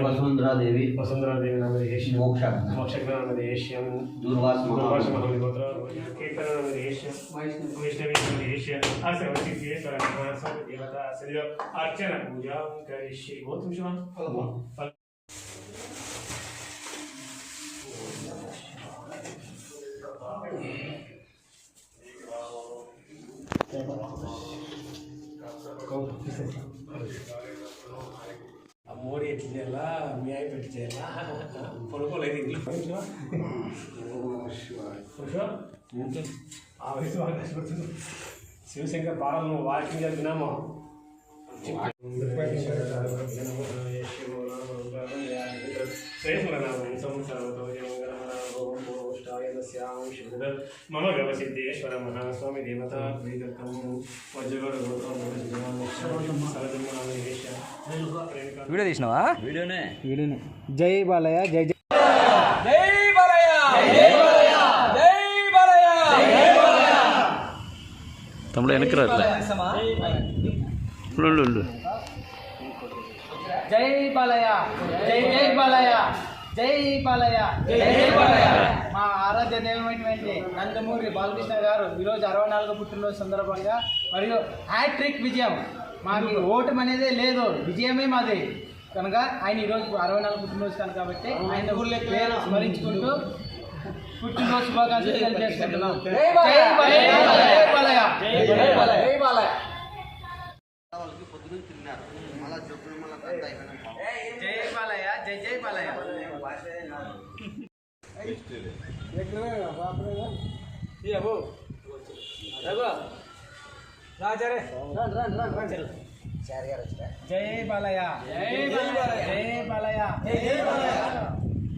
वसुंधरा देवी नामधेयस्य मोक्षज्ञान नामधेयस्य दूरवास महागोत्र कीर्तन नामधेयस्य वैष्णवी नामधेयस्य आसवसिद्धेश्वर स्वामी देवता सल्यो अर्चना पूजा करिष्ये। गौतम शिवान మోడీ ఎట్లా చేయాలా మీ అయి పెట్టి చేయాలా పొడుకోలేదు ఇంట్లో ఆ వయసు బాగా కష్టపడుతుంది. శివశంకర్ పాలన వాకింగ్ జరిపినామో మమ వ్యవసిద్ధేశ్వర మహాస్వామి దేవతా ప్రీతత్వం వజ్రగౌడ వీడియో తీసినావా? వీడియోనే జై బాలయ్య జై జై జై బాలయ్య జై బాలయ్య జై బాలయ్య జై బాలయ్య తమ్ముడు వెనక్కి రాట్లే జై బాలయ్య జై జై బాలయ్య జై బాలయ్య జై జై బాలయ్య. మా ఆరాధ్య దైవమైనటువంటి నందమూరి బాలకృష్ణ గారు ఈరోజు 64వ పుట్టినరోజు సందర్భంగా మరియు హ్యాట్రిక్ విజయం, మాకు ఓటమి అనేదే లేదు, విజయమే మాది కనుక ఆయన ఈరోజు 64 పుట్టినరోజు కనుక కాబట్టి ఆయన పేరు స్మరించుకుంటూ పుట్టినరోజు శుభాకాంక్షలు తెలియజేసుకుంటున్నాం. జై బాలయ్య జై బాలయ్య జై బాలయ్య జై బాలయ్య. జై బాలయ్య జై జై బాలయ్య. జై బాలయ్య జై బాలయ్య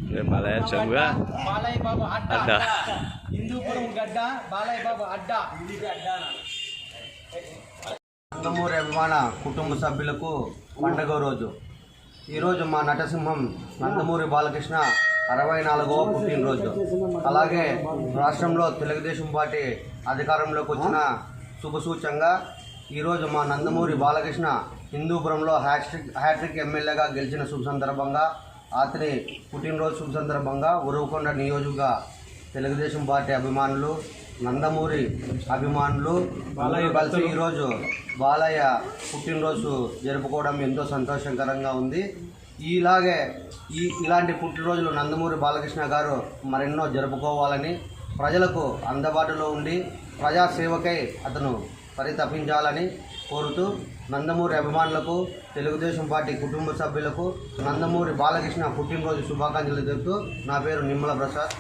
జై బాలయ్య చంగా బాలయ్య బాబు అడ్డ హిందూపురం గడ్డ బాలయ్య బాబు అడ్డ నందమూరి అభిమాన కుటుంబ సభ్యులకు పండుగ రోజు. ఈరోజు మా నటసింహం నందమూరి బాలకృష్ణ 64వ పుట్టినరోజు. అలాగే రాష్ట్రంలో తెలుగుదేశం పార్టీ అధికారంలోకి వచ్చిన శుభసూచంగా ఈరోజు మా నందమూరి బాలకృష్ణ హిందూపురంలో హ్యాట్రిక్ ఎమ్మెల్యేగా గెలిచిన శుభ సందర్భంగా అతని పుట్టినరోజు శుభ సందర్భంగా ఉరవకొండ నియోజక తెలుగుదేశం పార్టీ అభిమానులు, నందమూరి అభిమానులు బాలయ్య కలిసి ఈరోజు బాలయ్య పుట్టినరోజు జరుపుకోవడం ఎంతో సంతోషకరంగా ఉంది. ఇలాంటి పుట్టినరోజులు నందమూరి బాలకృష్ణ గారు మరెన్నో జరుపుకోవాలని, ప్రజలకు అందుబాటులో ఉండి ప్రజాసేవకై అతను పరితపించాలని కోరుతూ నందమూరి అభిమానులకు, తెలుగుదేశం పార్టీ కుటుంబ సభ్యులకు నందమూరి బాలకృష్ణ పుట్టినరోజు శుభాకాంక్షలు చెబుతూ నా పేరు నిమ్మల ప్రసాద్.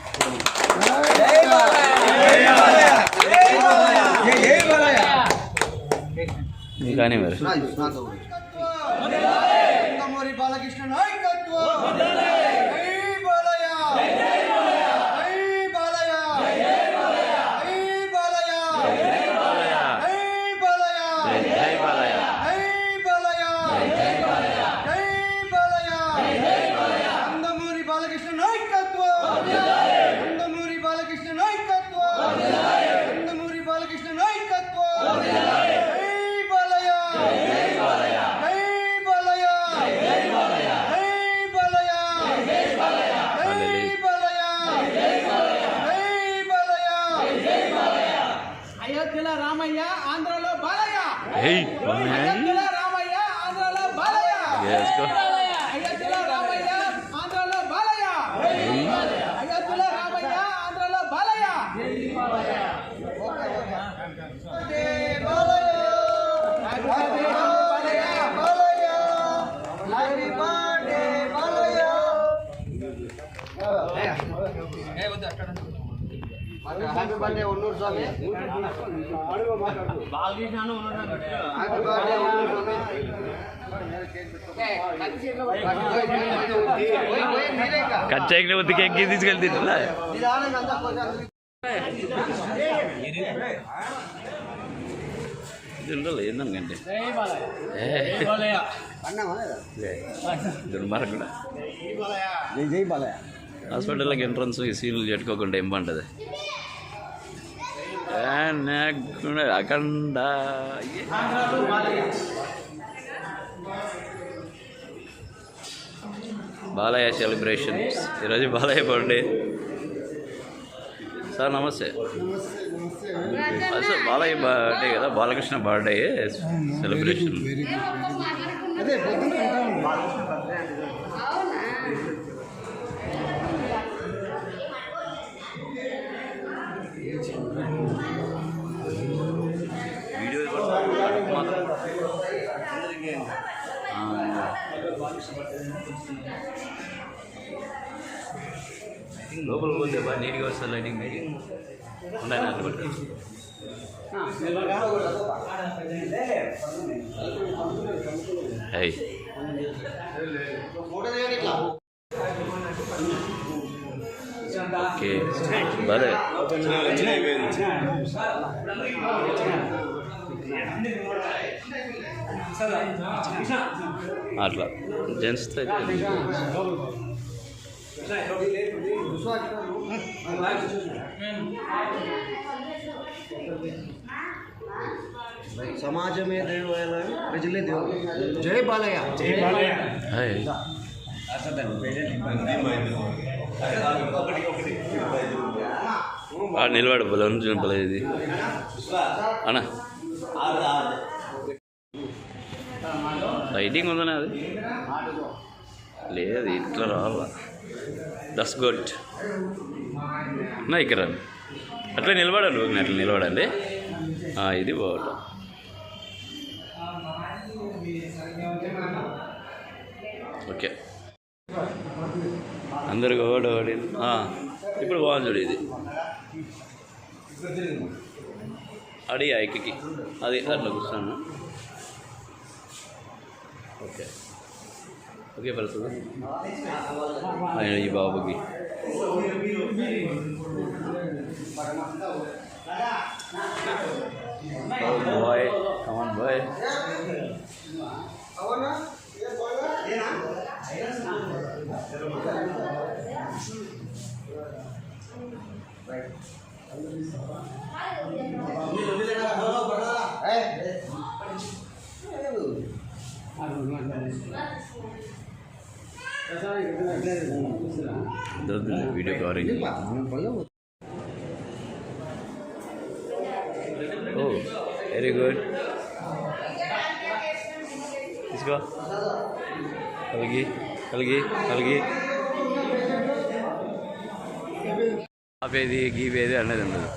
నందమూరి బాలకృష్ణ నాయకత్వం. అయోధ్యలో రామయ్య ఆంధ్రలో బాలయ్య. అయోధ్యలో రామయ్య ఆంధ్రలో బాలయ్య. అయోధ్యలో రామయ్య ఆంధ్రలో బాలయ్య. అయోధ్యలో రామయ్య ఆంధ్రలో బాలయ్య. హ్యాపీ బర్త్డే ఉన్నూరు స్వామి. కట్ చేయకపోతే కేక్ తీసుకెళ్తే ఉండాలి ఏందంటే దుర్మార్గుడా. జై జై బాలయ్య. హాస్పిటల్లోకి ఎంట్రన్స్ ఈ సీన్లు చెట్టుకోకుండా ఏం పంటది అఖండ బాలయ్య సెలబ్రేషన్స్ ఈరోజు బాలయ్య బర్త్డే సార్ నమస్తే సార్ బాలయ్య బర్త్డే కదా బాలకృష్ణ బర్త్డే సెలబ్రేషన్ వీడియో లోపల పోతే బాగా నీట్గా వస్తుంది లైటింగ్ ఉన్నాయి అయ్యి ఓకే భలే అట్లా జెంట్స్తో అయితే సమాజమే దేవుడు ప్రజలే దేవుడు జై బాలయ్య జై బాలయ్య హాయ్ నిలబడు బలం ఇది అన్నా లైటింగ్ ఉందనే అది లేదు ఇట్లా రావాలా దట్స్ గుడ్ నా ఇక్కడ అట్లా నిలబడండి ఓకే అట్లా నిలబడండి ఇది బాగుంటుంది ఓకే అందరికి ఒకటి ఇప్పుడు బాగుంది చూడు ఇది అడి ఐక్కి అది అట్లా కూర్చున్నాను ఓకే ఓకే పడుతుంది ఈ బాబుకి boy come on boy video covering oh very good తీసుకో కలిగి కలిగి కలిగి ఆపేది గీపేది అనేది ఉండదు.